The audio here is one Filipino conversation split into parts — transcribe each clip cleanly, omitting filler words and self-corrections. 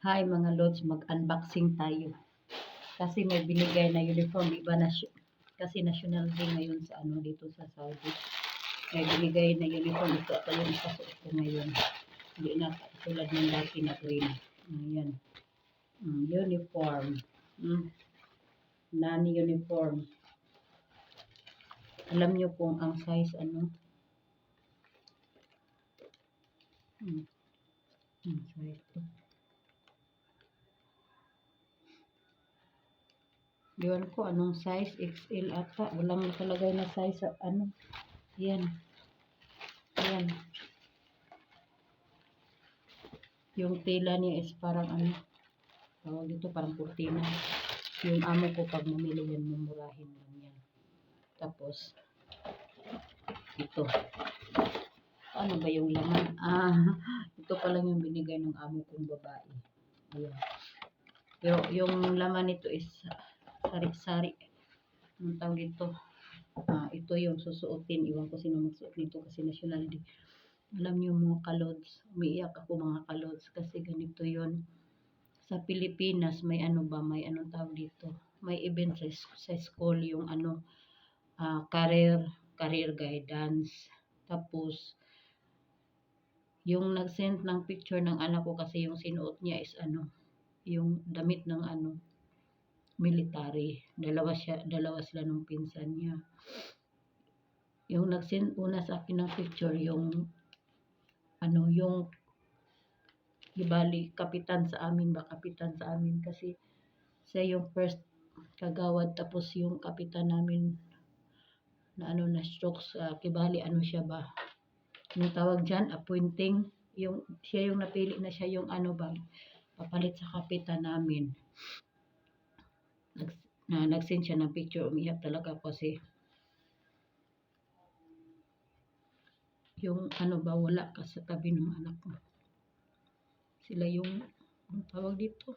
Hi mga lods, mag-unboxing tayo. Kasi may binigay na uniform, iba na kasi National Day ngayon sa dito sa Saudi. May binigay na uniform, ito ako yung ipasuot ko ngayon. Hindi na tulad ng dati na green. Ayan. Uniform. Non-uniform. Alam nyo kung ang size size. Diwan ko anong size, XL ata. Walang nakalagay na size sa Yan. Yan. Yung tela niya is parang tawag dito parang kurtina. Yung amo ko pag mamili yan, mumurahin lang yan. Tapos, ito. Ano ba yung laman? Ito pa lang yung binigay ng amo kong babae. Ayan. Pero yung laman nito is sari-sari. Ang tawag dito. Ito yung susuotin. Iwan ko sino magsuot nito kasi National Day. Alam niyo mga kalods, umiiyak ako mga kalods kasi ganito yon. Sa Pilipinas may may anong tawag dito. May event sa school yung career guidance. Tapos yung nag-send ng picture ng anak ko kasi yung sinuot niya is yung damit ng military. Dalawa sila nung pinsan niya. Yung nag-send una sa akin ng picture yung yung ibali kapitan sa amin kasi siya yung first kagawad tapos yung kapitan namin na na stroke sa kibali siya ba yung tawag dyan appointing yung siya yung napili na siya yung papalit sa kapitan namin. Nag-send siya ng picture, umiyak talaga kasi yung wala ka sa tabi ng anak ko. Sila yung tawag dito.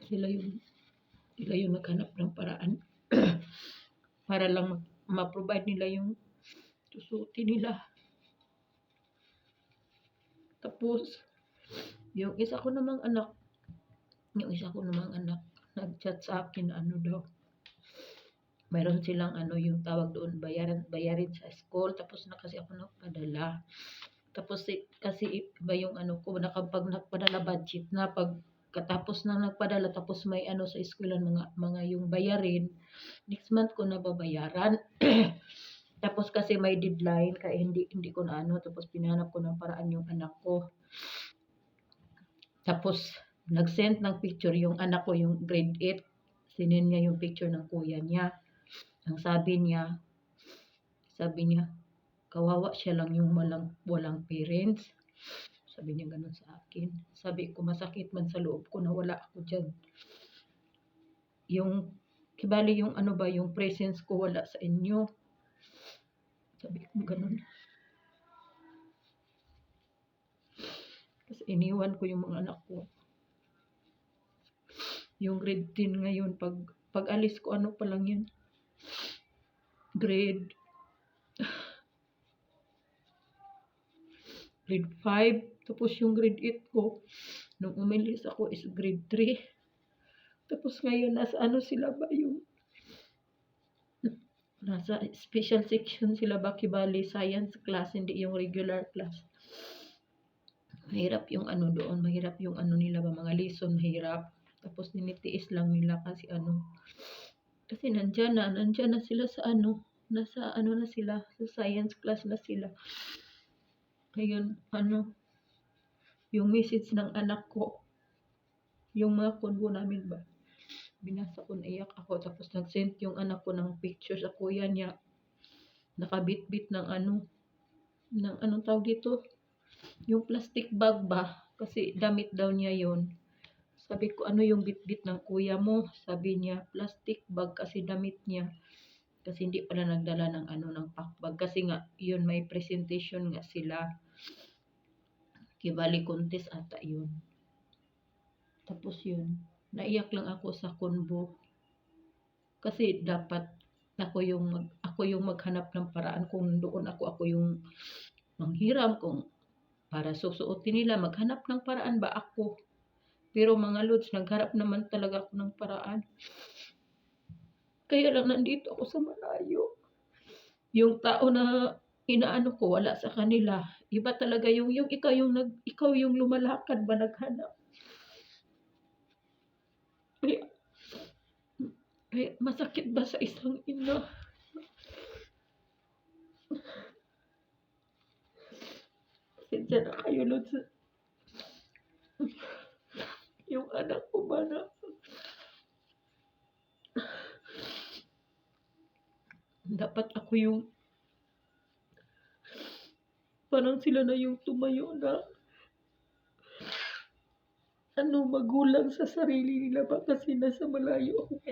Sila yung naghanap ng paraan para lang ma-provide nila yung susuti nila. Tapos yung isa ko namang anak nag-chat sa akin daw mayroon silang yung tawag doon bayarin sa school tapos na kasi ako nagpadala tapos kasi iba yung ko pag nagpadala budget na pag katapos na nagpadala tapos may sa school mga yung bayarin next month ko na babayaran. Tapos kasi may deadline kaya hindi ko na tapos pinahanap ko ng paraan yung anak ko. Tapos nag-send ng picture yung anak ko yung grade 8. Sinend niya yung picture ng kuya niya. Ang sabi niya kawawa siya lang yung walang parents. Sabi niya ganun sa akin. Sabi ko masakit man sa loob ko na wala ako dyan. Yung kibali yung yung presence ko wala sa inyo. Sabi ko ganun. Kasi iniwan ko yung mga anak ko. Yung grade 10 ngayon, pag alis ko, pa lang yun? Grade 5. Tapos yung grade 8 ko, nung umilis ako is grade 3. Tapos ngayon, nasa sila ba yung nasa special section sila ba, kibali science class, hindi yung regular class. Mahirap yung doon, mahirap yung nila ba, mga lesson, mahirap. Tapos ninitiis lang nila kasi kasi nandyan na sila sa nasa na sila, sa science class na sila. Ngayon, yung message ng anak ko, yung mga convo namin ba, binasa ko, naiyak ako. Tapos nag-send yung anak ko ng picture sa kuya niya, nakabit-bit ng anong tawag dito, yung plastic bag ba, kasi damit daw niya yon. Sabi ko, yung bit-bit ng kuya mo? Sabi niya, plastic bag kasi damit niya. Kasi hindi pala nagdala ng ng pack bag. Kasi nga, yun, may presentation nga sila. Kibali contest ata yun. Tapos yun, naiyak lang ako sa convo. Kasi dapat ako yung maghanap ng paraan kung doon ako yung manghiram, kung para susuotin nila, maghanap ng paraan ba ako. Pero mga lods, nagharap naman talaga ako ng paraan. Kaya lang nandito ako sa malayo. Yung tao na inaano ko, wala sa kanila. Iba talaga yung ikaw yung lumalakad ba naghanap. Kaya, kaya masakit ba sa isang ina? Pasensya na kayo, lods. Yung anak ko ba na dapat ako yung parang sila na yung tumayo na magulang sa sarili nila ba kasi nasa malayo ako.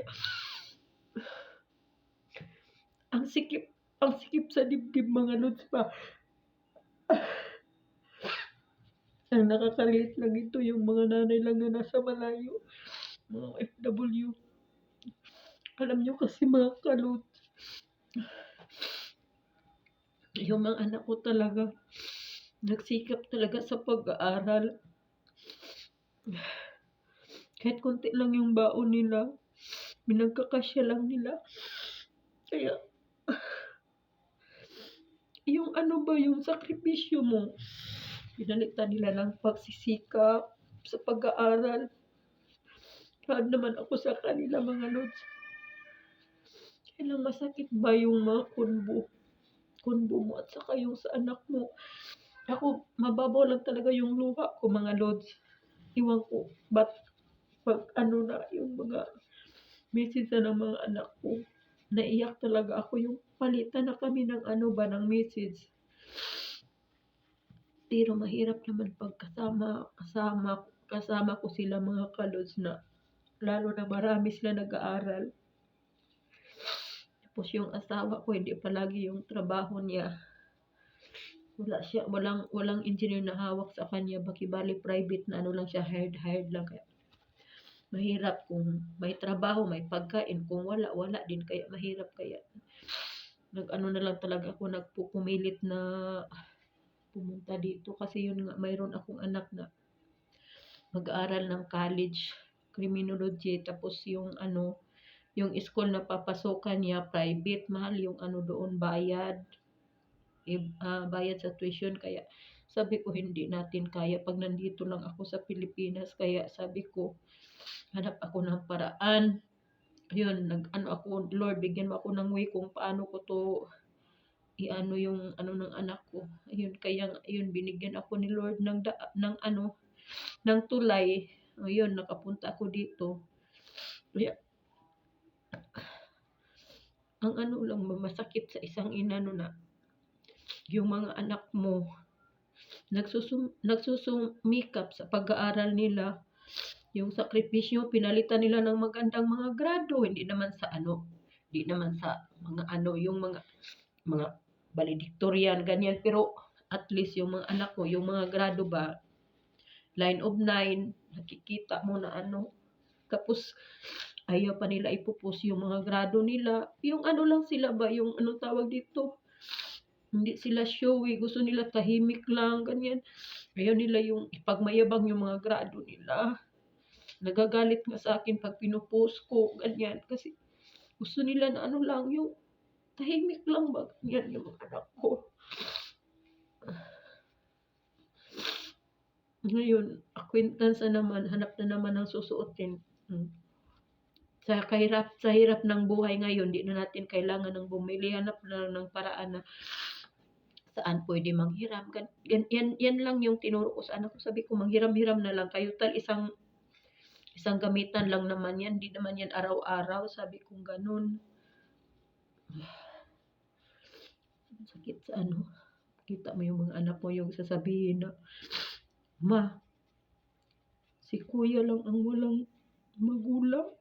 Ang sikip sa dibdib mga lods pa. Ang nakakalit lang ito yung mga nanay lang na nasa malayo. Mga FW. Alam nyo kasi mga kalot, yung mga anak ko talaga, nagsikap talaga sa pag-aaral. Kahit konti lang yung baon nila, pinagkakasya lang nila. Kaya, yung yung sakripisyo mo, pinalitan nila ng pagsisikap sa pag-aaral. Proud naman ako sa kanila mga lods. Kailang masakit ba yung mga kunbo mo at saka yung sa anak mo. Ako, mababaw lang talaga yung luha ko mga lods. Iwan ko, but pag na yung mga message na ng mga anak ko, naiyak talaga ako yung palitan na kami ng ng message. Pero mahirap naman pag kasama ko sila mga kalods na lalo na marami sila nag-aaral. Tapos yung asawa ko, hindi palagi yung trabaho niya. Walang engineer na hawak sa kanya, bali private na lang siya, hired lang. Kaya mahirap kung may trabaho, may pagkain, kung wala din, kaya mahirap. Kaya na lang talaga ako, nagpupumilit na pumunta dito kasi yun nga, mayroon akong anak na mag-aaral ng college, criminology, tapos yung yung school na papasokan niya, private, mahal yung doon, bayad sa tuition. Kaya sabi ko, hindi natin kaya pag nandito lang ako sa Pilipinas. Kaya sabi ko, hanap ako ng paraan. Yun, ako, Lord, bigyan mo ako ng way kung paano ko to yung ng anak ko. Ayun, kaya ayun, binigyan ako ni Lord ng ng tulay. Ayun, nakapunta ako dito. Kaya, ang lang masakit sa isang ina na yung mga anak mo nagsusumikap sa pag-aaral nila, yung sakripisyo, pinalitan nila ng magandang mga grado, hindi naman sa mga yung mga valedictorian, ganyan, pero at least yung mga anak ko, yung mga grado ba, line of 9, nakikita mo na tapos ayaw pa nila ipupus yung mga grado nila, yung lang sila ba, yung tawag dito, hindi sila showy, gusto nila tahimik lang, ganyan. Ayaw nila yung ipagmayabang yung mga grado nila. Nagagalit nga sa akin pag pinupost ko, ganyan. Kasi gusto nila na lang, yung tahimik lang ba, ganyan yung mga anak ko. Ngayon, acquaintance na naman, hanap na naman ng susuotin. Sa hirap ng buhay ngayon, di na natin kailangan ng bumili, hanap na ng paraan na saan pwede manghiram. Yan lang yung tinuro ko sa anak ko. Sabi ko, manghiram-hiram na lang kayo. Isang gamitan lang naman yan. Di naman yan araw-araw. Sabi ko ganun. Sakit sa Kita mo yung mga anak mo yung sasabihin na, Ma, si kuya lang ang walang magulang.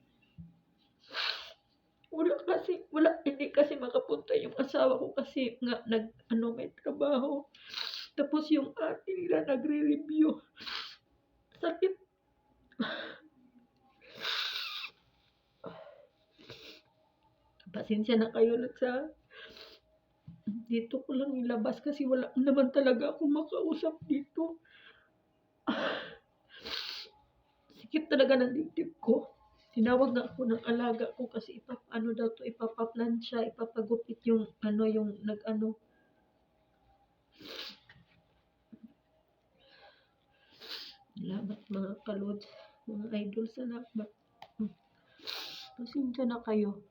Hindi kasi makapunta yung asawa ko kasi nga may trabaho. Tapos yung ate nila nagre-review. Sakit. Pasensya na kayo ulit sa dito ko lang ilabas kasi wala naman talaga akong makausap dito. Sakit talaga ng dibdib ko. Tinawag nga ako ng alaga ko kasi ano daw 'to, ipapaplansya, ipapagupit yung ano, yung nag-ano. Salamat mga kalods, mga idol, salamat. Pasensya na kayo.